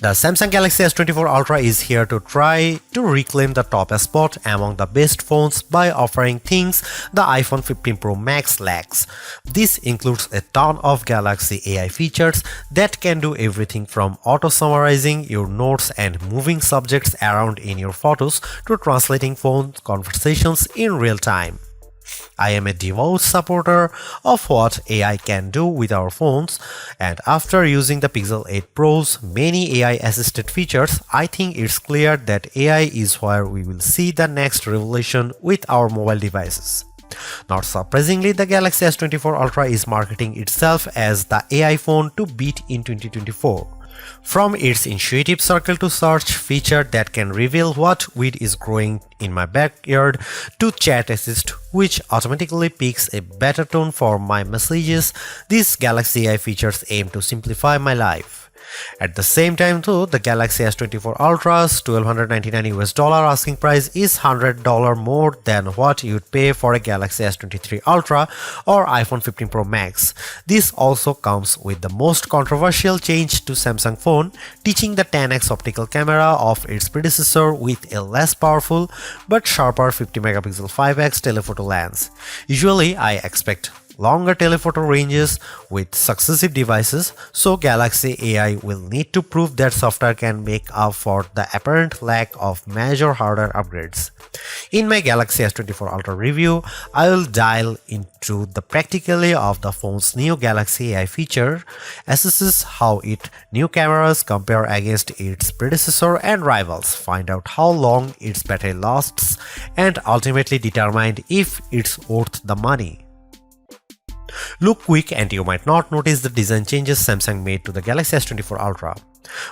The Samsung Galaxy S24 Ultra is here to try to reclaim the top spot among the best phones by offering things the iPhone 15 Pro Max lacks. This includes a ton of Galaxy AI features that can do everything from auto-summarizing your notes and moving subjects around in your photos to translating phone conversations in real time. I am a devout supporter of what AI can do with our phones, and after using the Pixel 8 Pro's many AI-assisted features, I think it's clear that AI is where we will see the next revolution with our mobile devices. Not surprisingly, the Galaxy S24 Ultra is marketing itself as the AI phone to beat in 2024. From its intuitive circle to search feature that can reveal what weed is growing in my backyard to chat assist which automatically picks a better tone for my messages, these Galaxy AI features aim to simplify my life. At the same time though, the Galaxy S24 Ultra's $1,299 asking price is $100 more than what you'd pay for a Galaxy S23 Ultra or iPhone 15 Pro Max. This also comes with the most controversial change to Samsung phone, teaching the 10x optical camera of its predecessor with a less powerful but sharper 50 megapixel 5x telephoto lens. Usually I expect longer telephoto ranges with successive devices, so Galaxy AI will need to prove that software can make up for the apparent lack of major hardware upgrades. In my Galaxy S24 Ultra review, I will dial into the practicality of the phone's new Galaxy AI feature, assesses how its new cameras compare against its predecessor and rivals, find out how long its battery lasts, and ultimately determine if it's worth the money. Look quick and you might not notice the design changes Samsung made to the Galaxy S24 Ultra.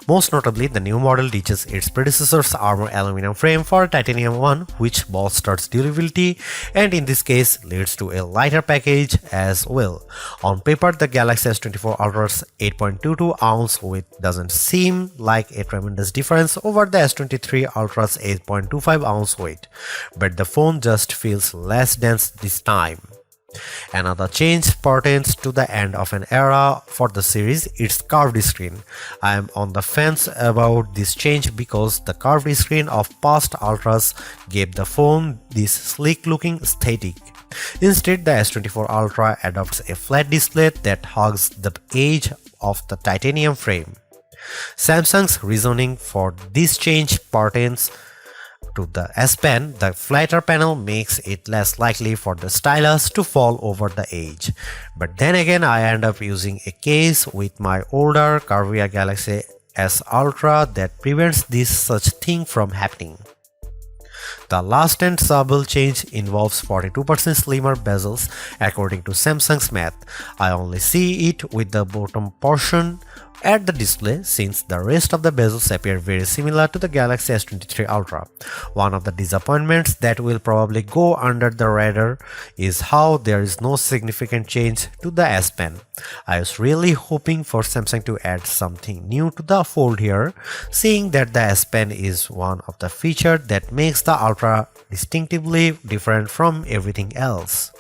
Most notably, the new model ditches its predecessor's armor aluminum frame for a titanium one, which bolsters durability and in this case leads to a lighter package as well. On paper, the Galaxy S24 Ultra's 8.22 ounce weight doesn't seem like a tremendous difference over the S23 Ultra's 8.25 ounce weight, but the phone just feels less dense this time. Another change pertains to the end of an era for the series, its curved screen. I am on the fence about this change because the curved screen of past Ultras gave the phone this sleek looking aesthetic. Instead, the S24 Ultra adopts a flat display that hugs the edge of the titanium frame. Samsung's reasoning for this change pertains to the S Pen. The flatter panel makes it less likely for the stylus to fall over the edge. But then again, I end up using a case with my older curvier Galaxy S Ultra that prevents this such thing from happening. The last and subtle change involves 42% slimmer bezels according to Samsung's math. I only see it with the bottom portion at the display since the rest of the bezels appear very similar to the Galaxy S23 Ultra. One of the disappointments that will probably go under the radar is how there is no significant change to the S Pen. I was really hoping for Samsung to add something new to the fold here, seeing that the S Pen is one of the features that makes the Ultra distinctively different from everything else.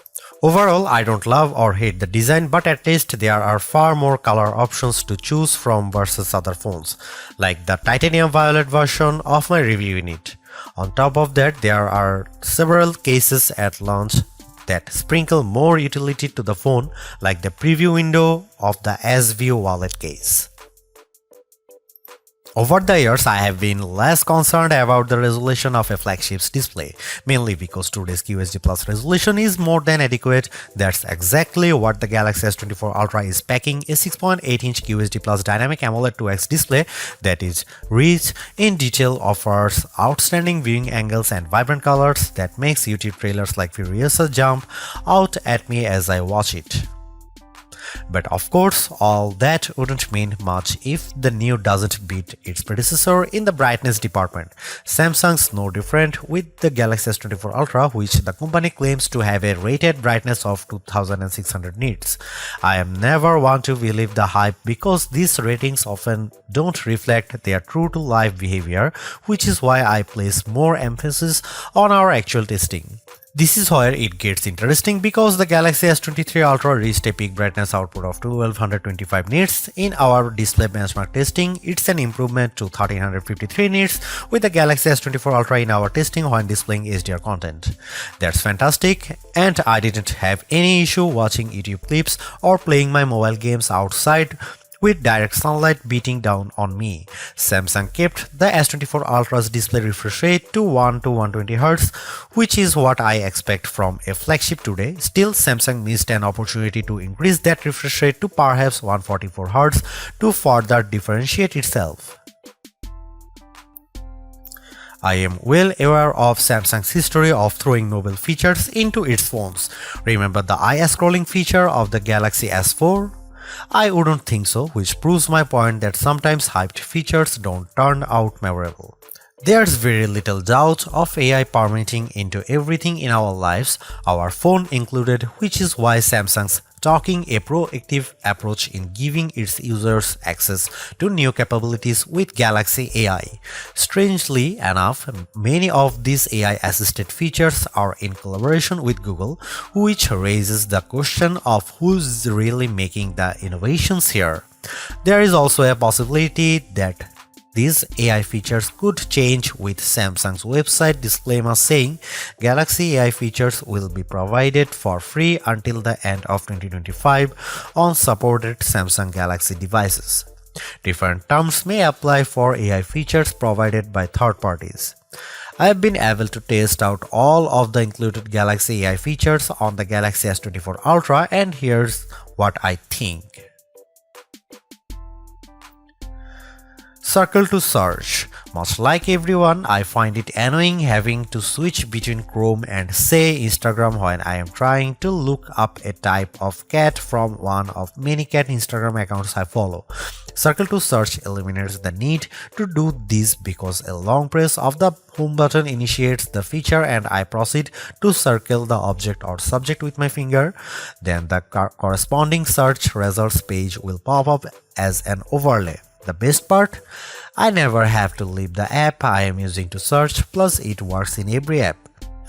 Overall, I don't love or hate the design, but at least there are far more color options to choose from versus other phones, like the titanium violet version of my review unit. On top of that, there are several cases at launch that sprinkle more utility to the phone, like the preview window of the S-View wallet case. Over the years, I have been less concerned about the resolution of a flagship's display, mainly because today's QHD Plus resolution is more than adequate. That's exactly what the Galaxy S24 Ultra is packing, a 6.8-inch QHD Plus dynamic AMOLED 2X display that is rich in detail, offers outstanding viewing angles and vibrant colors that makes YouTube trailers like Furiosa jump out at me as I watch it. But of course, all that wouldn't mean much if the new doesn't beat its predecessor in the brightness department. Samsung's no different with the Galaxy S24 Ultra, which the company claims to have a rated brightness of 2600 nits. I am never one to believe the hype because these ratings often don't reflect their true-to-life behavior, which is why I place more emphasis on our actual testing. This is where it gets interesting because the Galaxy S23 Ultra reached a peak brightness output of 1225 nits. In our display benchmark testing, it's an improvement to 1353 nits with the Galaxy S24 Ultra in our testing when displaying HDR content. That's fantastic, and I didn't have any issue watching YouTube clips or playing my mobile games outside with direct sunlight beating down on me. Samsung kept the S24 Ultra's display refresh rate to 1 to 120Hz, which is what I expect from a flagship today. Still, Samsung missed an opportunity to increase that refresh rate to perhaps 144Hz to further differentiate itself. I am well aware of Samsung's history of throwing novel features into its phones. Remember the eye scrolling feature of the Galaxy S4? I wouldn't think so, which proves my point that sometimes hyped features don't turn out memorable. There's very little doubt of AI permeating into everything in our lives, our phone included, which is why Samsung's taking a proactive approach in giving its users access to new capabilities with Galaxy AI. Strangely enough, many of these AI-assisted features are in collaboration with Google, which raises the question of who's really making the innovations here. There is also a possibility that these AI features could change with Samsung's website disclaimer saying Galaxy AI features will be provided for free until the end of 2025 on supported Samsung Galaxy devices. Different terms may apply for AI features provided by third parties. I have been able to test out all of the included Galaxy AI features on the Galaxy S24 Ultra, and here's what I think. Circle to search. Much like everyone, I find it annoying having to switch between Chrome and say Instagram when I am trying to look up a type of cat from one of many cat Instagram accounts I follow. Circle to search eliminates the need to do this because a long press of the home button initiates the feature and I proceed to circle the object or subject with my finger. Then the corresponding search results page will pop up as an overlay. The best part? I never have to leave the app I am using to search, plus it works in every app.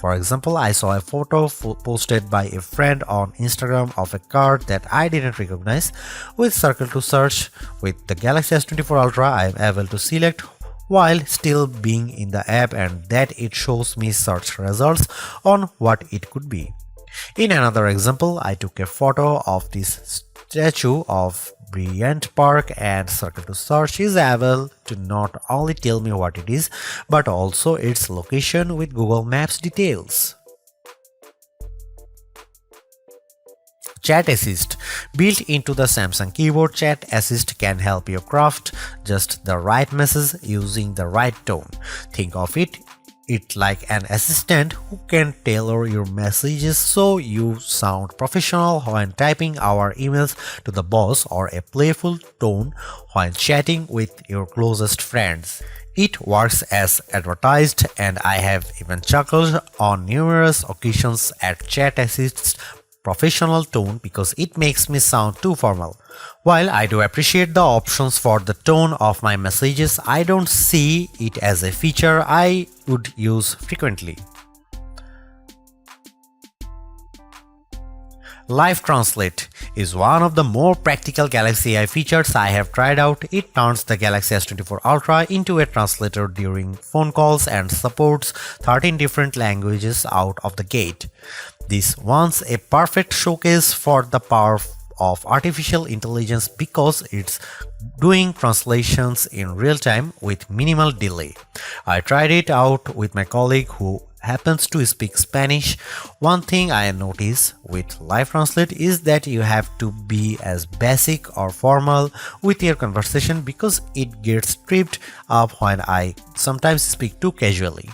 For example, I saw a photo posted by a friend on Instagram of a car that I didn't recognize. With Circle to Search, with the Galaxy S24 Ultra, I am able to select while still being in the app and that it shows me search results on what it could be. In another example, I took a photo of this statue of Bryant Park and Circle to Search is able to not only tell me what it is, but also its location with Google Maps details. Chat Assist. Built into the Samsung keyboard, Chat Assist can help you craft just the right message using the right tone. Think of it like an assistant who can tailor your messages so you sound professional when typing our emails to the boss or a playful tone when chatting with your closest friends. It works as advertised, and I have even chuckled on numerous occasions at Chat Assist's professional tone because it makes me sound too formal. While I do appreciate the options for the tone of my messages, I don't see it as a feature I would use frequently. Live Translate is one of the more practical Galaxy AI features I have tried out. It turns the Galaxy S24 Ultra into a translator during phone calls and supports 13 different languages out of the gate. This one's a perfect showcase for the power of artificial intelligence because it's doing translations in real time with minimal delay. I tried it out with my colleague who happens to speak Spanish. One thing I notice with Live Translate is that you have to be as basic or formal with your conversation because it gets tripped up when I sometimes speak too casually.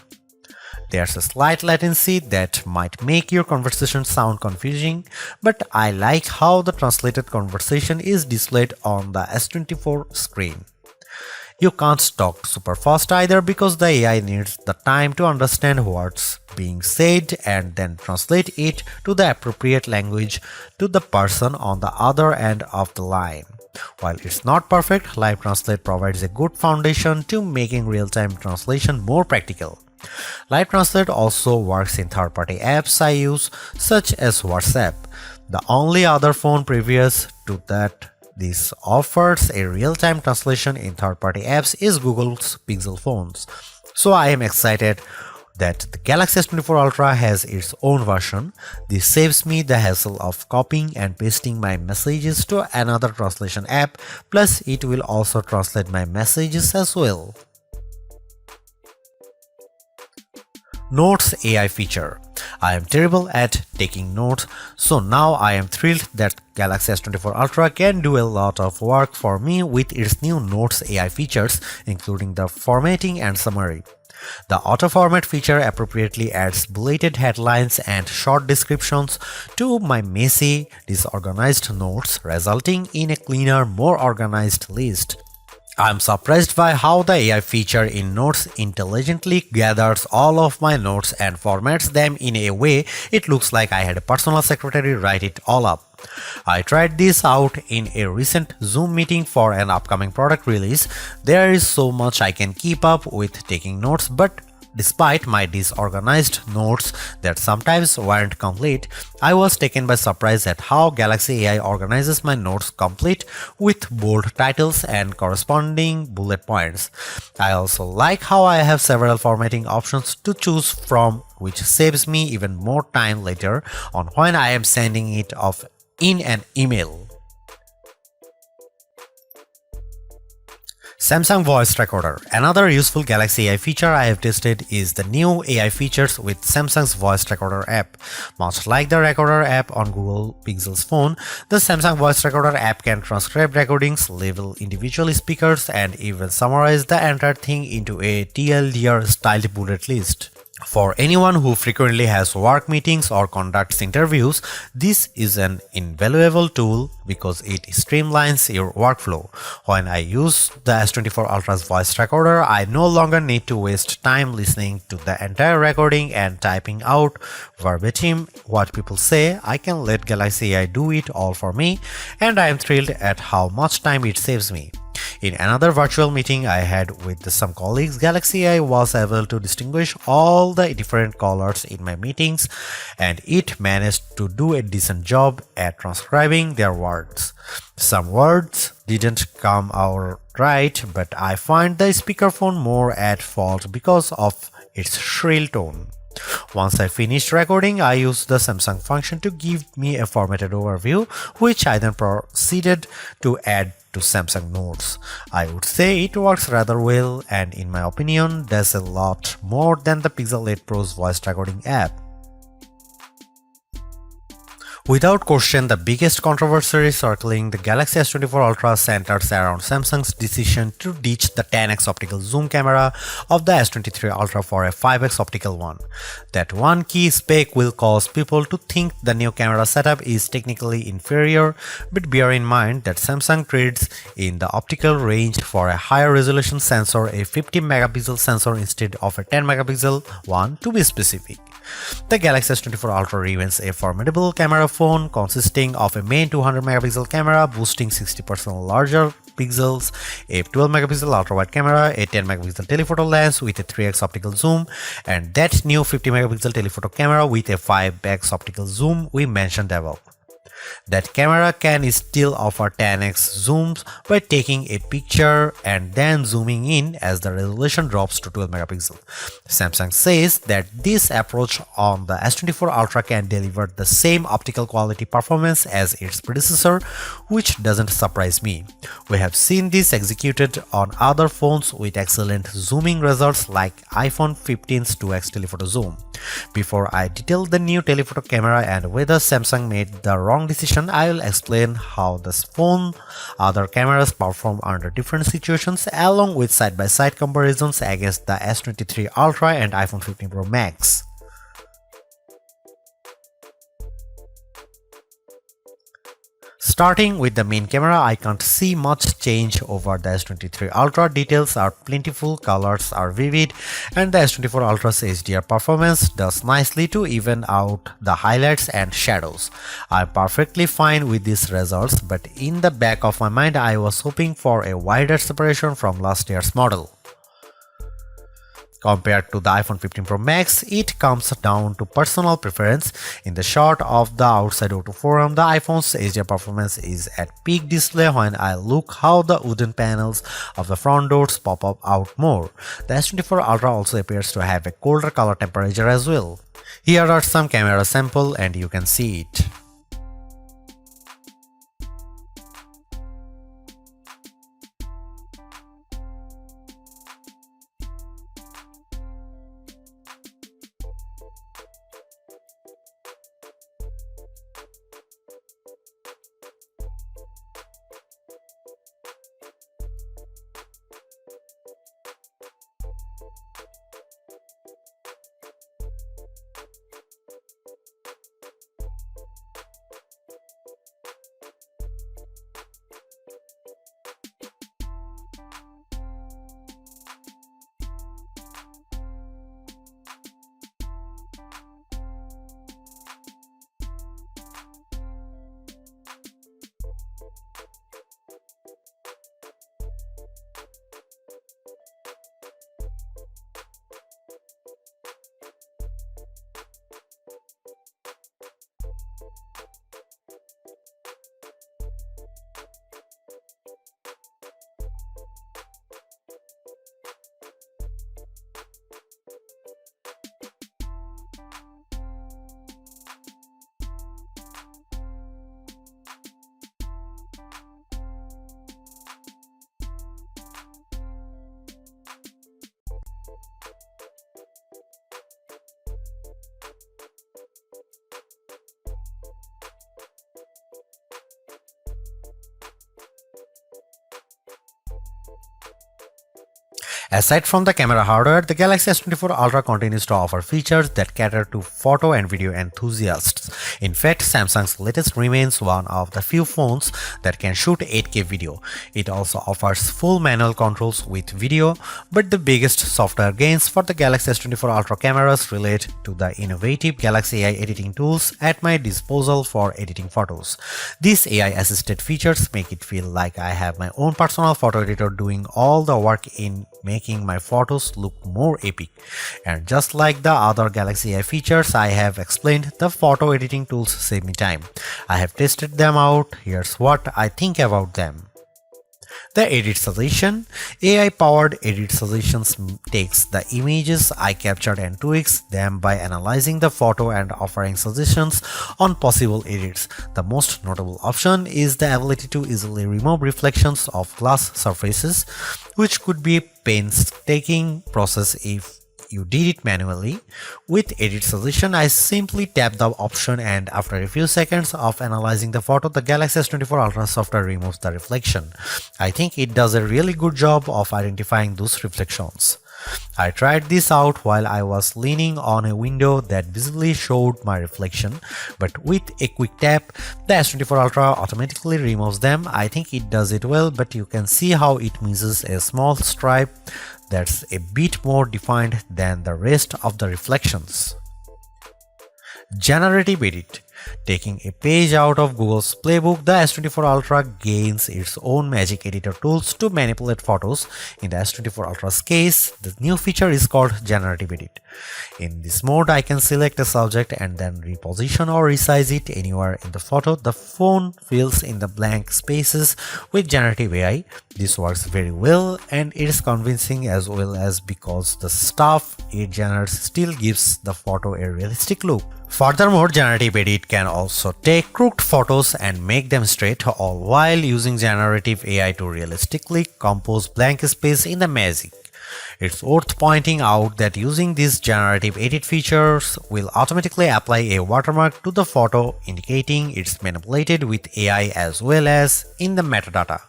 There's a slight latency that might make your conversation sound confusing, but I like how the translated conversation is displayed on the S24 screen. You can't talk super fast either because the AI needs the time to understand what's being said and then translate it to the appropriate language to the person on the other end of the line. While it's not perfect, Live Translate provides a good foundation to making real-time translation more practical. Live Translate also works in third-party apps I use, such as WhatsApp. The only other phone previous to that this offers a real-time translation in third-party apps is Google's Pixel phones. So I am excited that the Galaxy S24 Ultra has its own version. This saves me the hassle of copying and pasting my messages to another translation app, plus it will also translate my messages as well. Notes AI feature. I am terrible at taking notes, so now I am thrilled that Galaxy S24 Ultra can do a lot of work for me with its new Notes AI features, including the formatting and summary. The auto-format feature appropriately adds bulleted headlines and short descriptions to my messy, disorganized notes, resulting in a cleaner, more organized list. I'm surprised by how the AI feature in Notes intelligently gathers all of my notes and formats them in a way it looks like I had a personal secretary write it all up. I tried this out in a recent Zoom meeting for an upcoming product release. There is so much I can keep up with taking notes, but despite my disorganized notes that sometimes weren't complete, I was taken by surprise at how Galaxy AI organizes my notes complete with bold titles and corresponding bullet points. I also like how I have several formatting options to choose from, which saves me even more time later on when I am sending it off in an email. Samsung Voice Recorder. Another useful Galaxy AI feature I have tested is the new AI features with Samsung's Voice Recorder app. Much like the Recorder app on Google Pixel's phone, the Samsung Voice Recorder app can transcribe recordings, label individual speakers, and even summarize the entire thing into a TLDR-styled bullet list. For anyone who frequently has work meetings or conducts interviews, this is an invaluable tool because it streamlines your workflow. When I use the S24 Ultra's voice recorder, I no longer need to waste time listening to the entire recording and typing out verbatim what people say. I can let Galaxy AI do it all for me, and I am thrilled at how much time it saves me. In another virtual meeting I had with some colleagues, Galaxy AI was able to distinguish all the different colors in my meetings, and it managed to do a decent job at transcribing their words. Some words didn't come out right, but I find the speakerphone more at fault because of its shrill tone. Once I finished recording, I used the Samsung function to give me a formatted overview, which I then proceeded to add to Samsung Notes. I would say it works rather well, and in my opinion, does a lot more than the Pixel 8 Pro's voice recording app. Without question, the biggest controversy circling the Galaxy S24 Ultra centers around Samsung's decision to ditch the 10x optical zoom camera of the S23 Ultra for a 5x optical one. That one key spec will cause people to think the new camera setup is technically inferior, but bear in mind that Samsung trades in the optical range for a higher resolution sensor, a 50 megapixel sensor instead of a 10 megapixel one to be specific. The Galaxy S24 Ultra remains a formidable camera phone consisting of a main 200 megapixel camera boasting 60% larger pixels, a 12 megapixel ultra-wide camera, a 10 megapixel telephoto lens with a 3x optical zoom, and that new 50 megapixel telephoto camera with a 5x optical zoom we mentioned above. That camera can still offer 10x zooms by taking a picture and then zooming in as the resolution drops to 12 megapixel. Samsung says that this approach on the S24 Ultra can deliver the same optical quality performance as its predecessor, which doesn't surprise me. We have seen this executed on other phones with excellent zooming results like iPhone 15's 2x telephoto zoom. Before I detail the new telephoto camera and whether Samsung made the wrong decision, I will explain how this phone other cameras perform under different situations along with side-by-side comparisons against the S23 Ultra and iPhone 15 Pro Max. Starting with the main camera, I can't see much change over the S23 Ultra. Details are plentiful, colors are vivid, and the S24 Ultra's HDR performance does nicely to even out the highlights and shadows. I'm perfectly fine with these results, but in the back of my mind I was hoping for a wider separation from last year's model. Compared to the iPhone 15 Pro Max, it comes down to personal preference. In the shot of the outside O2 forum, the iPhone's HDR performance is at peak display. When I look how the wooden panels of the front doors pop up out more. The S24 Ultra also appears to have a colder color temperature as well. Here are some camera samples and you can see it. Aside from the camera hardware, the Galaxy S24 Ultra continues to offer features that cater to photo and video enthusiasts. In fact, Samsung's latest remains one of the few phones that can shoot 8K video. It also offers full manual controls with video, but the biggest software gains for the Galaxy S24 Ultra cameras relate to the innovative Galaxy AI editing tools at my disposal for editing photos. These AI-assisted features make it feel like I have my own personal photo editor doing all the work in making my photos look more epic. And just like the other Galaxy AI features I have explained, the photo editing tools save me time. I have tested them out. Here's what I think about them. The Edit Suggestion. AI-powered Edit Suggestions takes the images I captured and tweaks them by analyzing the photo and offering suggestions on possible edits. The most notable option is the ability to easily remove reflections of glass surfaces, which could be a painstaking process if you did it manually. With Edit Suggestion, I simply tap the option and after a few seconds of analyzing the photo, the Galaxy S24 Ultra software removes the reflection. I think it does a really good job of identifying those reflections. I tried this out while I was leaning on a window that visibly showed my reflection, but with a quick tap, the S24 Ultra automatically removes them. I think it does it well, but you can see how it misses a small stripe that's a bit more defined than the rest of the reflections. Generative Edit. Taking a page out of Google's playbook, the S24 Ultra gains its own magic editor tools to manipulate photos. In the S24 Ultra's case, the new feature is called Generative Edit. In this mode, I can select a subject and then reposition or resize it anywhere in the photo. The phone fills in the blank spaces with generative AI. This works very well and it is convincing as well as because the stuff it generates still gives the photo a realistic look. Furthermore, Generative Edit can also take crooked photos and make them straight, all while using generative AI to realistically compose blank space in the magic. It's worth pointing out that using these generative edit features will automatically apply a watermark to the photo, indicating it's manipulated with AI as well as in the metadata.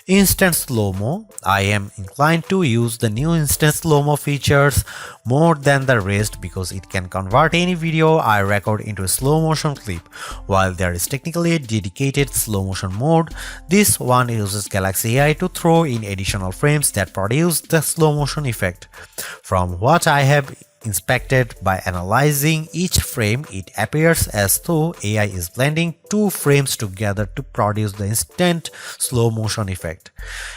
Instant Slow-mo. I am inclined to use the new Instant Slow-mo features more than the rest because it can convert any video I record into a slow motion clip. While there is technically a dedicated slow motion mode, this one uses Galaxy AI to throw in additional frames that produce the slow motion effect. From what I have inspected by analyzing each frame, it appears as though AI is blending two frames together to produce the instant slow motion effect.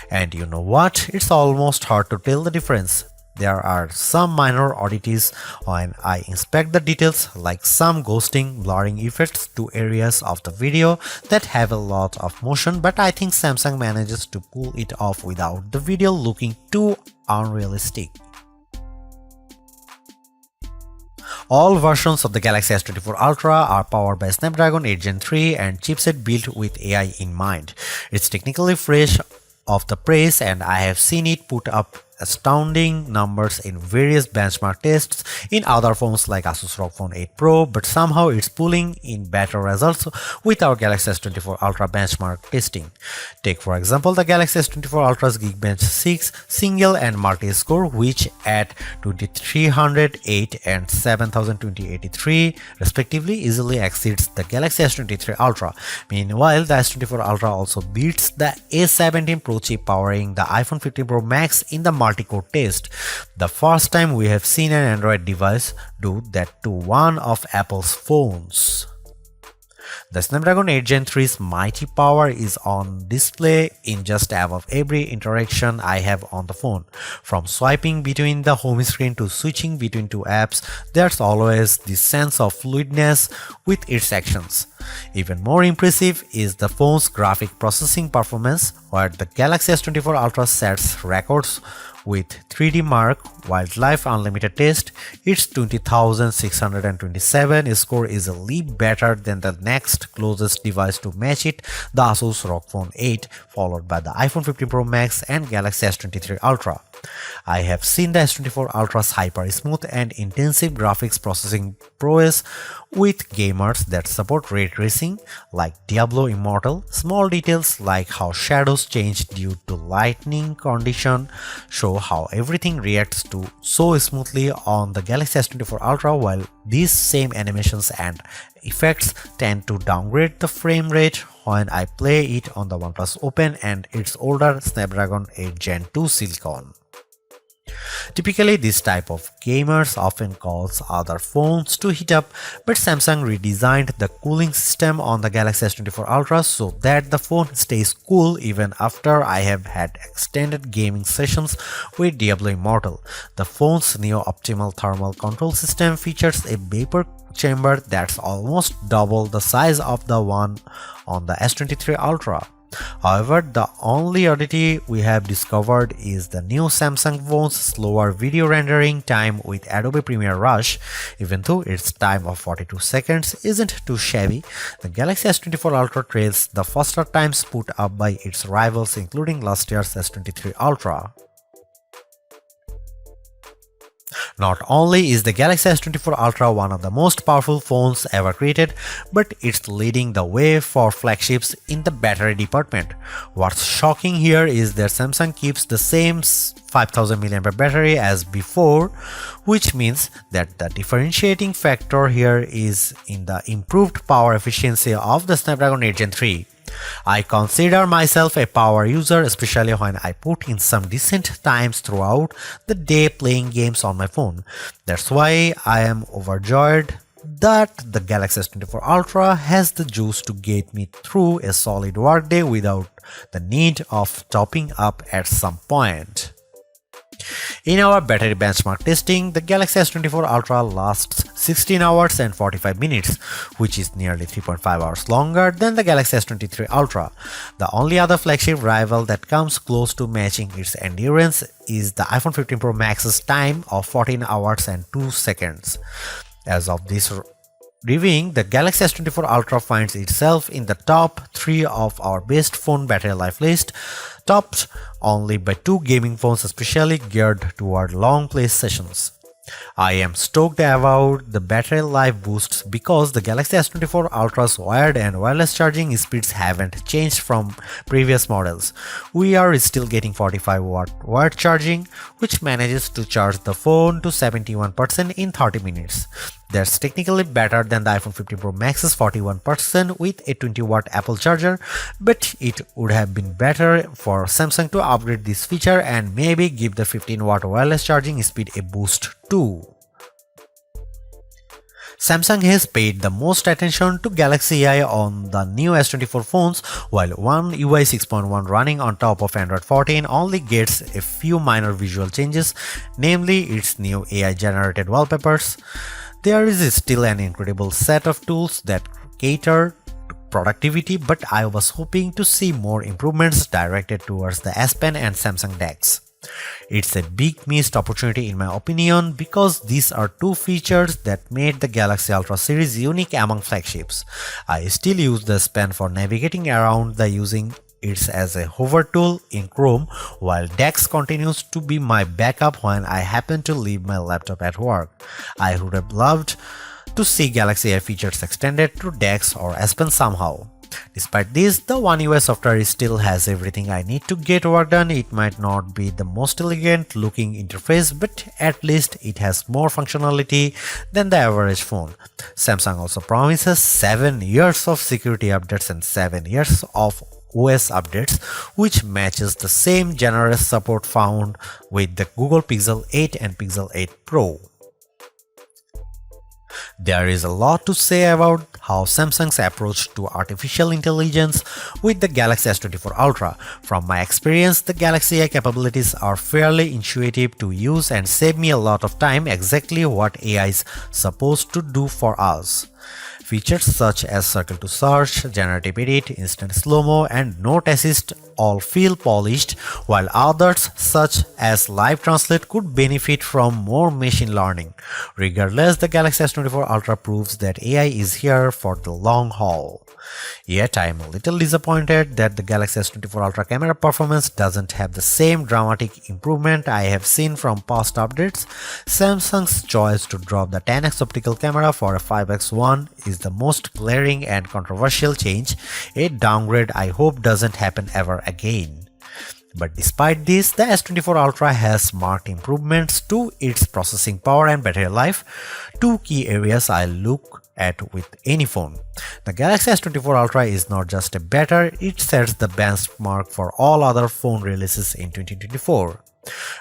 And you know what? It's almost hard to tell the difference. there are some minor oddities when I inspect the details, like some ghosting, blurring effects to areas of the video that have a lot of motion, but I think Samsung manages to pull it off without the video looking too unrealistic. All versions of the Galaxy S24 Ultra are powered by Snapdragon 8 Gen 3 and chipset built with AI in mind. It's technically fresh off the press, and I have seen it put up astounding numbers in various benchmark tests in other phones like Asus ROG Phone 8 Pro, but somehow it's pulling in better results with our Galaxy S24 Ultra benchmark testing. Take for example the Galaxy S24 Ultra's Geekbench 6 single and multi-score, which at 2308 and 7283 respectively easily exceeds the Galaxy S23 Ultra. Meanwhile, the S24 Ultra also beats the A17 Pro chip powering the iPhone 15 Pro Max in the multi-core test, the first time we have seen an Android device do that to one of Apple's phones. The Snapdragon 8 Gen 3's mighty power is on display in just about every interaction I have on the phone. From swiping between the home screen to switching between two apps, there's always this sense of fluidness with its actions. Even more impressive is the phone's graphic processing performance, where the Galaxy S24 Ultra sets records with 3D Mark Wildlife Unlimited test. Its 20,627 score is a leap better than the next closest device to match it, the Asus ROG Phone 8, followed by the iPhone 15 Pro Max and Galaxy S23 Ultra. I have seen the S24 Ultra's hyper-smooth and intensive graphics processing prowess with gamers that support ray tracing like Diablo Immortal. Small details like how shadows change due to lighting condition show how everything reacts to so smoothly on the Galaxy S24 Ultra, while these same animations and effects tend to downgrade the frame rate when I play it on the OnePlus Open and its older Snapdragon 8 Gen 2 Silicon. Typically, this type of gamers often calls other phones to heat up, but Samsung redesigned the cooling system on the Galaxy S24 Ultra so that the phone stays cool even after I have had extended gaming sessions with Diablo Immortal. The phone's neo-optimal thermal control system features a vapor chamber that's almost double the size of the one on the S23 Ultra. However, the only oddity we have discovered is the new Samsung phone's slower video rendering time with Adobe Premiere Rush. Even though its time of 42 seconds isn't too shabby, the Galaxy S24 Ultra trails the faster times put up by its rivals, including last year's S23 Ultra. Not only is the Galaxy S24 Ultra one of the most powerful phones ever created, but it's leading the way for flagships in the battery department. What's shocking here is that Samsung keeps the same 5000 mAh battery as before, which means that the differentiating factor here is in the improved power efficiency of the Snapdragon 8 Gen 3. I consider myself a power user, especially when I put in some decent times throughout the day playing games on my phone. That's why I am overjoyed that the Galaxy S24 Ultra has the juice to get me through a solid workday without the need of topping up at some point. In our battery benchmark testing, the Galaxy S24 Ultra lasts 16 hours and 45 minutes, which is nearly 3.5 hours longer than the Galaxy S23 Ultra. The only other flagship rival that comes close to matching its endurance is the iPhone 15 Pro Max's time of 14 hours and 2 seconds. As of this reviewing, the Galaxy S24 Ultra finds itself in the top 3 of our best phone battery life list, topped only by 2 gaming phones especially geared toward long play sessions. I am stoked about the battery life boosts because the Galaxy S24 Ultra's wired and wireless charging speeds haven't changed from previous models. We are still getting 45-watt wired charging, which manages to charge the phone to 71% in 30 minutes. That's technically better than the iPhone 15 Pro Max's 41% with a 20-watt Apple charger, but it would have been better for Samsung to upgrade this feature and maybe give the 15-watt wireless charging speed a boost too. Samsung has paid the most attention to Galaxy AI on the new S24 phones, while One UI 6.1 running on top of Android 14 only gets a few minor visual changes, namely its new AI generated wallpapers. There is still an incredible set of tools that cater to productivity, but I was hoping to see more improvements directed towards the S Pen and Samsung DeX. It's a big missed opportunity in my opinion because these are two features that made the Galaxy Ultra series unique among flagships. I still use the S Pen for navigating around the using it as a hover tool in Chrome, while DeX continues to be my backup when I happen to leave my laptop at work. I would have loved to see Galaxy AI features extended to DeX or S Pen somehow. Despite this, the One UI software still has everything I need to get work done. It might not be the most elegant looking interface, but at least it has more functionality than the average phone. Samsung also promises 7 years of security updates and 7 years of OS updates, which matches the same generous support found with the Google Pixel 8 and Pixel 8 Pro. There is a lot to say about how Samsung's approach to artificial intelligence with the Galaxy S24 Ultra. From my experience, the Galaxy AI capabilities are fairly intuitive to use and save me a lot of time, exactly what AI is supposed to do for us. Features such as circle to search, generative edit, instant slow-mo, and note assist all feel polished, while others such as live translate could benefit from more machine learning. Regardless, the Galaxy S24 Ultra proves that AI is here for the long haul. Yet I am a little disappointed that the Galaxy S24 Ultra camera performance doesn't have the same dramatic improvement I have seen from past updates. Samsung's choice to drop the 10x optical camera for a 5x one is the most glaring and controversial change, a downgrade I hope doesn't happen ever again. But despite this, the S24 Ultra has marked improvements to its processing power and battery life, two key areas I look at with any phone. The Galaxy S24 Ultra is not just a better, it sets the benchmark for all other phone releases in 2024.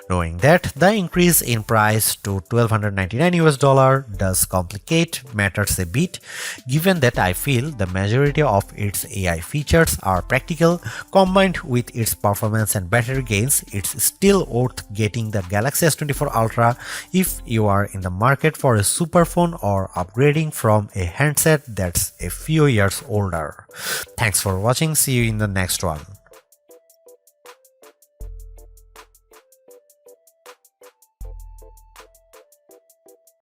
Knowing that the increase in price to $1,299 does complicate matters a bit, given that I feel the majority of its AI features are practical, combined with its performance and battery gains, it's still worth getting the Galaxy S24 Ultra if you are in the market for a super phone or upgrading from a handset that's a few years older. Thanks for watching, see you in the next one.